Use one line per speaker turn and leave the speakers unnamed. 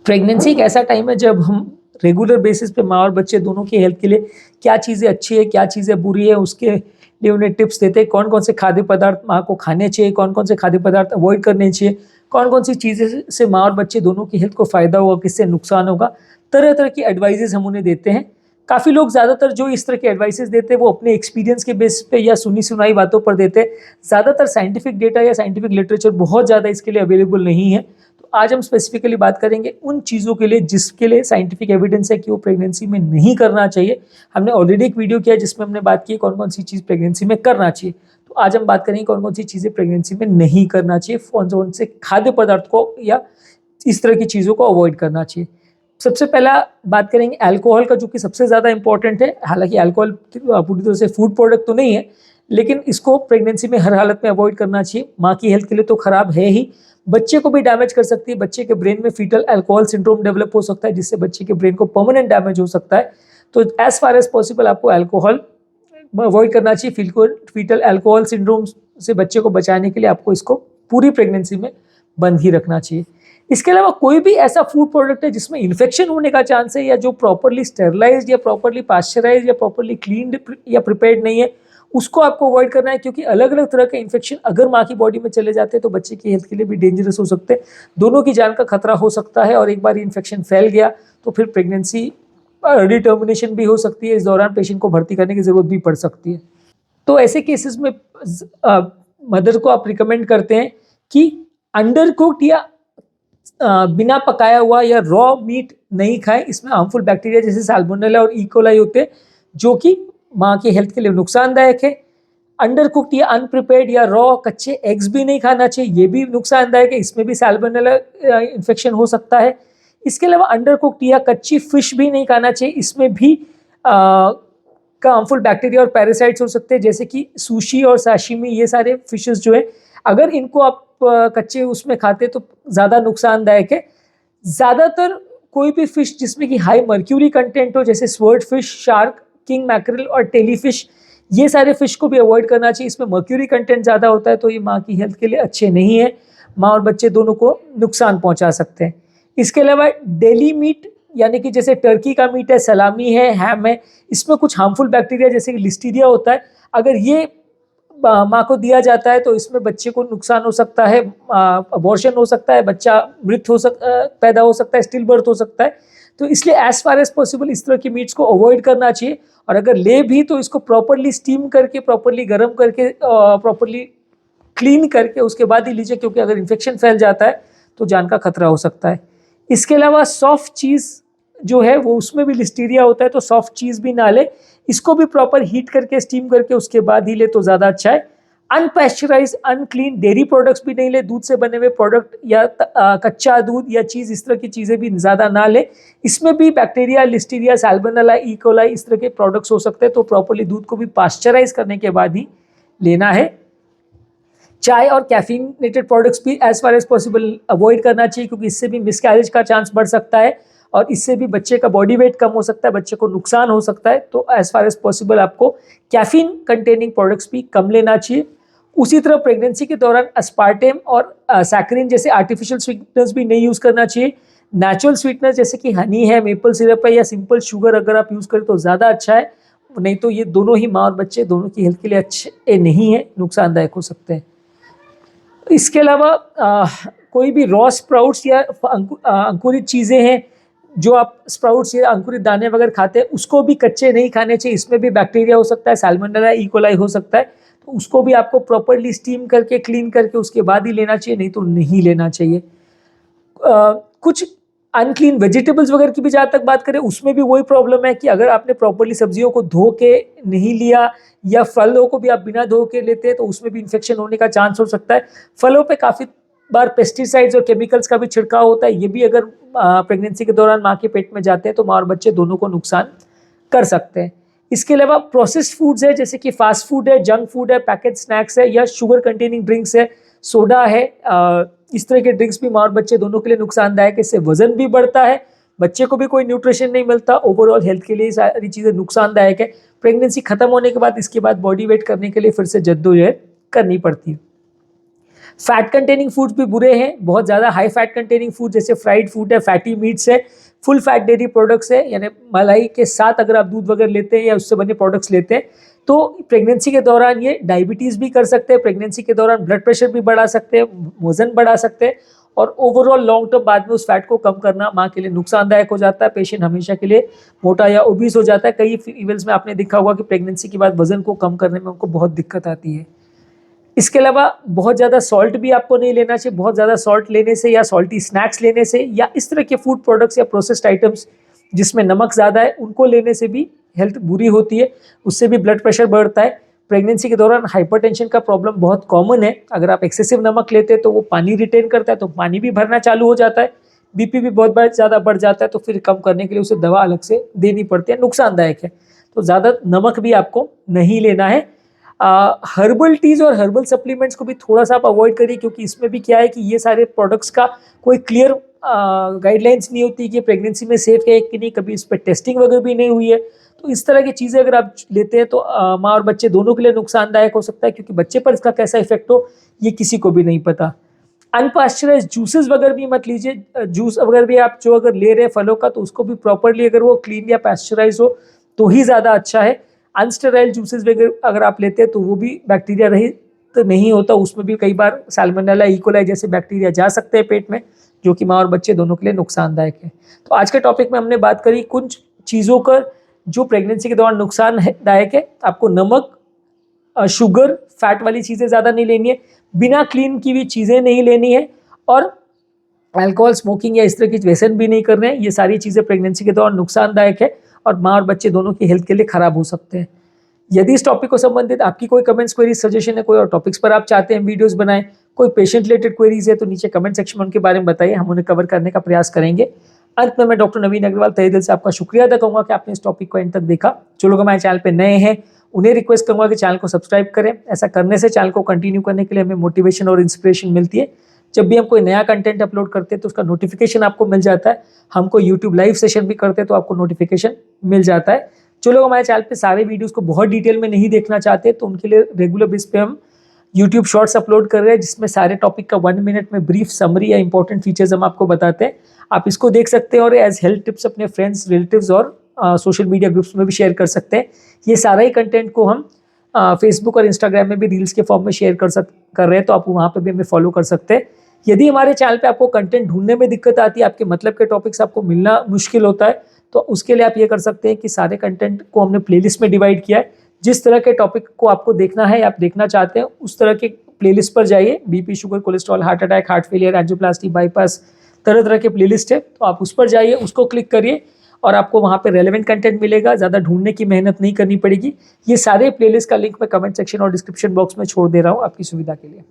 Pregnancy एक ऐसा time है जब हम रेगुलर बेसिस पे माँ और बच्चे दोनों की हेल्थ के लिए क्या चीज़ें अच्छी है, क्या चीज़ें बुरी है, उसके लिए उन्हें टिप्स देते हैं। कौन कौन से खाद्य पदार्थ माँ को खाने चाहिए, कौन कौन से खाद्य पदार्थ अवॉइड करने चाहिए, कौन कौन सी चीज़ें से माँ और बच्चे दोनों की हेल्थ को फ़ायदा होगा, किससे नुकसान होगा। तरह तरह की एडवाइजेज हम उन्हें देते हैं। काफ़ी लोग ज़्यादातर जो इस तरह के एडवाइसेज देते हैं वो अपने एक्सपीरियंस के बेस पे या सुनी सुनाई बातों पर देते हैं। ज़्यादातर साइंटिफिक डेटा या साइंटिफिक लिटरेचर बहुत ज़्यादा इसके लिए अवेलेबल नहीं है। तो आज हम स्पेसिफिकली बात करेंगे उन चीज़ों के लिए जिसके लिए साइंटिफिक एविडेंस है कि वो प्रेगनेंसी में नहीं करना चाहिए। हमने ऑलरेडी एक वीडियो किया जिसमें हमने बात की कौन कौन सी चीज़ प्रेगनेंसी में करना चाहिए। तो आज हम बात करेंगे कौन कौन सी चीज़ें प्रेगनेंसी में नहीं करना चाहिए, कौन कौन से खाद्य पदार्थ को या इस तरह की चीज़ों को अवॉइड करना चाहिए। सबसे पहला बात करेंगे अल्कोहल का, जो कि सबसे ज़्यादा इंपॉर्टेंट है। हालांकि अल्कोहल पूरी तरह से फूड प्रोडक्ट तो नहीं है, लेकिन इसको प्रेगनेंसी में हर हालत में अवॉइड करना चाहिए। माँ की हेल्थ के लिए तो खराब है ही, बच्चे को भी डैमेज कर सकती है। बच्चे के ब्रेन में फीटल अल्कोहल सिंड्रोम डेवलप हो सकता है, जिससे बच्चे के ब्रेन को परमानेंट डैमेज हो सकता है। तो एज फार एज पॉसिबल आपको अल्कोहल अवॉइड करना चाहिए। फीटल अल्कोहल सिंड्रोम से बच्चे को बचाने के लिए आपको इसको पूरी प्रेगनेंसी में बंद ही रखना चाहिए। इसके अलावा कोई भी ऐसा फूड प्रोडक्ट है जिसमें इन्फेक्शन होने का चांस है, या जो प्रॉपरली स्टेरलाइज्ड या प्रॉपरली पास्चराइज्ड या प्रॉपरली क्लीन्ड या प्रिपेयर्ड नहीं है, उसको आपको अवॉइड करना है। क्योंकि अलग अलग तरह के इन्फेक्शन अगर माँ की बॉडी में चले जाते हैं तो बच्चे की हेल्थ के लिए भी डेंजरस हो सकते हैं। दोनों की जान का खतरा हो सकता है, और एक बार इन्फेक्शन फैल गया तो फिर प्रेगनेंसी अर्ली टर्मिनेशन भी हो सकती है। इस दौरान पेशेंट को भर्ती करने की जरूरत भी पड़ सकती है। तो ऐसे केसेस में मदर को आप रिकमेंड करते हैं कि अंडर कुक्ड या बिना पकाया हुआ या रॉ मीट नहीं खाएं। इसमें हार्मफुल बैक्टीरिया जैसे साल्मोनेला और इकोलाई होते हैं, जो कि माँ की हेल्थ के लिए नुकसानदायक है। अंडर कुक्ड या अनप्रिपेयर्ड या रॉ कच्चे एग्स भी नहीं खाना चाहिए, ये भी नुकसानदायक है। इसमें भी साल्मोनेला इन्फेक्शन हो सकता है। इसके अलावा अंडर कुक्ड या कच्ची फिश भी नहीं खाना चाहिए, इसमें भी हार्मफुल बैक्टीरिया और पैरासाइट्स हो सकते हैं, जैसे कि सुशी और साशिमी। ये सारे फिशेस जो है, अगर इनको आप कच्चे उसमें खाते तो ज़्यादा नुकसानदायक है। ज़्यादातर कोई भी फिश जिसमें कि हाई मर्क्यूरी कंटेंट हो, जैसे sword fish, shark, king mackerel और टेली फिश, ये सारे फिश को भी अवॉइड करना चाहिए। इसमें मर्क्यूरी कंटेंट ज़्यादा होता है, तो ये माँ की हेल्थ के लिए अच्छे नहीं है। माँ और बच्चे दोनों को नुकसान पहुँचा सकते हैं। इसके अलावा डेली मीट, यानी कि जैसे टर्की का मीट है, सलामी है, हैम है, इसमें कुछ हार्मफुल बैक्टीरिया जैसे कि लिस्टीरिया होता है। अगर ये माँ को दिया जाता है तो इसमें बच्चे को नुकसान हो सकता है, अबॉर्शन हो सकता है, बच्चा मृत पैदा हो सकता है, स्टिल बर्थ हो सकता है। तो इसलिए एज फार एज पॉसिबल इस तरह की मीट्स को अवॉइड करना चाहिए। और अगर ले भी तो इसको प्रॉपरली स्टीम करके, प्रॉपरली गर्म करके, प्रॉपरली क्लीन करके उसके बाद ही लीजिए, क्योंकि अगर इन्फेक्शन फैल जाता है तो जान का खतरा हो सकता है। इसके अलावा सॉफ्ट चीज़ जो है वो, उसमें भी लिस्टीरिया होता है, तो सॉफ्ट चीज़ भी ना ले। इसको भी प्रॉपर हीट करके, स्टीम करके उसके बाद ही ले तो ज़्यादा अच्छा है। अनपेस्चराइज, अनक्लीन डेयरी प्रोडक्ट्स भी नहीं ले। दूध से बने हुए प्रोडक्ट या कच्चा दूध या चीज़, इस तरह की चीज़ें भी ज़्यादा ना ले। इसमें भी बैक्टीरिया, लिस्टीरिया, साल्मोनेला, इकोलाई, इस तरह के प्रोडक्ट्स हो सकते हैं। तो प्रॉपरली दूध को भी पास्चराइज करने के बाद ही लेना है। चाय और कैफीनेटेड प्रोडक्ट्स भी as far as possible avoid करना चाहिए, क्योंकि इससे भी मिसकैरेज का चांस बढ़ सकता है और इससे भी बच्चे का बॉडी वेट कम हो सकता है, बच्चे को नुकसान हो सकता है। तो एज फार एज पॉसिबल आपको कैफीन कंटेनिंग प्रोडक्ट्स भी कम लेना चाहिए। उसी तरह प्रेगनेंसी के दौरान अस्पार्टेम और सैकरिन जैसे आर्टिफिशियल स्वीटनर्स भी नहीं यूज़ करना चाहिए। नेचुरल स्वीटनर जैसे कि हनी है, मेपल सिरप है या सिंपल शुगर अगर आप यूज़ करें तो ज़्यादा अच्छा है। नहीं तो ये दोनों ही माँ और बच्चे दोनों की हेल्थ के लिए अच्छे नहीं है, नुकसानदायक हो सकते हैं। इसके अलावा कोई भी रॉ स्प्राउट्स या अंकुरित चीज़ें हैं, जो आप स्प्राउट्स या अंकुरित दाने वगैरह खाते हैं, उसको भी कच्चे नहीं खाने चाहिए। इसमें भी बैक्टीरिया हो सकता है, साल्मोनेला, इकोलाई हो सकता है। तो उसको भी आपको प्रॉपरली स्टीम करके, क्लीन करके उसके बाद ही लेना चाहिए, नहीं तो नहीं लेना चाहिए। कुछ अनक्लीन वेजिटेबल्स वगैरह की भी जहाँ तक बात करें, उसमें भी वही प्रॉब्लम है कि अगर आपने प्रॉपरली सब्जियों को धो के नहीं लिया, या फलों को भी आप बिना धो के लेते हैं, तो उसमें भी इन्फेक्शन होने का चांस हो सकता है। फलों पे काफ़ी बार पेस्टिसाइड्स और केमिकल्स का भी छिड़काव होता है। ये भी अगर प्रेगनेंसी के दौरान माँ के पेट में जाते हैं तो माँ और बच्चे दोनों को नुकसान कर सकते हैं। इसके अलावा प्रोसेस्ड फूड्स है, जैसे कि फास्ट फूड है, जंक फूड है, पैकेट स्नैक्स है, या शुगर कंटेनिंग ड्रिंक्स है, सोडा है, इस तरह के ड्रिंक्स भी माँ और बच्चे दोनों के लिए नुकसानदायक है। इससे वजन भी बढ़ता है, बच्चे को भी कोई न्यूट्रिशन नहीं मिलता। ओवरऑल हेल्थ के लिए सारी चीज़ें नुकसानदायक है। प्रेगनेंसी खत्म होने के बाद इसके बाद बॉडी वेट करने के लिए फिर से जद्दोजहद करनी पड़ती है। फैट कंटेनिंग फूड्स भी बुरे हैं, बहुत ज़्यादा हाई फैट कंटेनिंग फूड जैसे फ्राइड फूड है, फैटी मीट्स है, फुल फैट डेयरी प्रोडक्ट्स है, यानी मलाई के साथ अगर आप दूध वगैरह लेते हैं या उससे बने प्रोडक्ट्स लेते हैं तो प्रेगनेंसी के दौरान ये डायबिटीज़ भी कर सकते हैं, प्रेगनेंसी के दौरान ब्लड प्रेशर भी बढ़ा सकते हैं, वजन बढ़ा सकते हैं और ओवरऑल लॉन्ग टर्म बाद में उस फैट को कम करना माँ के लिए नुकसानदायक हो जाता है। पेशेंट हमेशा के लिए मोटा या ओबीस हो जाता है। कई फीमेल्स में आपने देखा होगा कि प्रेगनेंसी के बाद वजन को कम करने में उनको बहुत दिक्कत आती है। इसके अलावा बहुत ज़्यादा सॉल्ट भी आपको नहीं लेना चाहिए। बहुत ज़्यादा सॉल्ट लेने से या सॉल्टी स्नैक्स लेने से या इस तरह के फूड प्रोडक्ट्स या प्रोसेस्ड आइटम्स जिसमें नमक ज़्यादा है उनको लेने से भी हेल्थ बुरी होती है, उससे भी ब्लड प्रेशर बढ़ता है। प्रेगनेंसी के दौरान हाइपरटेंशन का प्रॉब्लम बहुत कॉमन है। अगर आप एक्सेसिव नमक लेते हैं तो वो पानी रिटेन करता है, तो पानी भी भरना चालू हो जाता है, बीपी भी बहुत बार ज़्यादा बढ़ जाता है, तो फिर कम करने के लिए उसे दवा अलग से देनी पड़ती है, नुकसानदायक है। तो ज़्यादा नमक भी आपको नहीं लेना है। हर्बल टीज और हर्बल सप्लीमेंट्स को भी थोड़ा सा आप अवॉइड करिए, क्योंकि इसमें भी क्या है कि ये सारे प्रोडक्ट्स का कोई क्लियर गाइडलाइंस नहीं होती कि प्रेगनेंसी में सेफ है कि नहीं, कभी इस पर टेस्टिंग वगैरह भी नहीं हुई है। तो इस तरह की चीज़ें अगर आप लेते हैं तो माँ और बच्चे दोनों के लिए नुकसानदायक हो सकता है, क्योंकि बच्चे पर इसका कैसा इफेक्ट हो ये किसी को भी नहीं पता। अनपास्चराइज्ड जूसेस वगैरह भी मत लीजिए। जूस वगैरह भी आप जो अगर ले रहे हैं फलों का, तो उसको भी प्रॉपरली अगर वो क्लीन या पास्चराइज हो तो ही ज़्यादा अच्छा है। अनस्टेराइल जूसेस वगैरह अगर आप लेते हैं तो वो भी बैक्टीरिया रहित तो नहीं होता, उसमें भी कई बार सैल्मोनेला इकोलाई जैसे बैक्टीरिया जा सकते हैं पेट में, जो कि माँ और बच्चे दोनों के लिए नुकसानदायक है। तो आज के टॉपिक में हमने बात करी कुछ चीज़ों का जो प्रेगनेंसी के दौरान नुकसानदायक है। आपको नमक, शुगर, फैट वाली चीज़ें ज़्यादा नहीं लेनी है, बिना क्लीन की भी चीज़ें नहीं लेनी है, और अल्कोहल, स्मोकिंग या इस तरह की व्यसन भी नहीं करने हैं। ये सारी चीज़ें प्रेगनेंसी के दौरान नुकसानदायक है और माँ और बच्चे दोनों की हेल्थ के लिए खराब हो सकते हैं। यदि इस टॉपिक को संबंधित आपकी कोई कमेंट्स, क्वेरीज, सजेशन है, कोई और टॉपिक्स पर आप चाहते हैं वीडियोस बनाएं, कोई पेशेंट रिलेटेड क्वेरीज है, तो नीचे कमेंट सेक्शन में उनके बारे में बताइए, हम उन्हें कवर करने का प्रयास करेंगे। अंत में मैं डॉक्टर नवीन अग्रवाल तहे दिल से आपका शुक्रिया अदा करूंगा कि आपने इस टॉपिक को एंड तक देखा। जो लोग हमारे चैनल पर नए हैं उन्हें रिक्वेस्ट करूंगा कि चैनल को सब्सक्राइब करें। ऐसा करने से चैनल को कंटिन्यू करने के लिए हमें मोटिवेशन और इंस्पिरेशन मिलती है। जब भी हम कोई नया कंटेंट अपलोड करते हैं तो उसका नोटिफिकेशन आपको मिल जाता है। हम कोई यूट्यूब लाइव सेशन भी करते हैं तो आपको नोटिफिकेशन मिल जाता है। जो लोग हमारे चैनल पे सारे वीडियोस को बहुत डिटेल में नहीं देखना चाहते तो उनके लिए रेगुलर बेस पे हम यूट्यूब शॉर्ट्स अपलोड कर रहे हैं, जिसमें सारे टॉपिक का 1 मिनट में ब्रीफ समरी या इंपॉर्टेंट फीचर्स हम आपको बताते हैं। आप इसको देख सकते हैं और एज हेल्थ टिप्स अपने फ्रेंड्स, रिलेटिव्स और सोशल मीडिया ग्रुप्स में भी शेयर कर सकते हैं। ये सारा ही कंटेंट को हम फेसबुक और इंस्टाग्राम में भी रील्स के फॉर्म में शेयर कर रहे हैं, तो आप वहाँ पर भी हमें फॉलो कर सकते हैं। यदि हमारे चैनल पे आपको कंटेंट ढूंढने में दिक्कत आती है, आपके मतलब के टॉपिक्स आपको मिलना मुश्किल होता है, तो उसके लिए आप ये कर सकते हैं कि सारे कंटेंट को हमने प्लेलिस्ट में डिवाइड किया है। जिस तरह के टॉपिक को आपको देखना है या आप देखना चाहते हैं उस तरह के प्लेलिस्ट पर जाइए। BP, sugar, cholesterol, heart attack, heart failure, angioplasty, bypass, तरह तरह के प्लेलिस्ट है, तो आप उस पर जाइए, उसको क्लिक करिए और आपको वहाँ पे रेलेवेंट कंटेंट मिलेगा। ज़्यादा ढूंढने की मेहनत नहीं करनी पड़ेगी। ये सारे प्लेलिस्ट का लिंक मैं कमेंट सेक्शन और डिस्क्रिप्शन बॉक्स में छोड़ दे रहा हूँ आपकी सुविधा के लिए।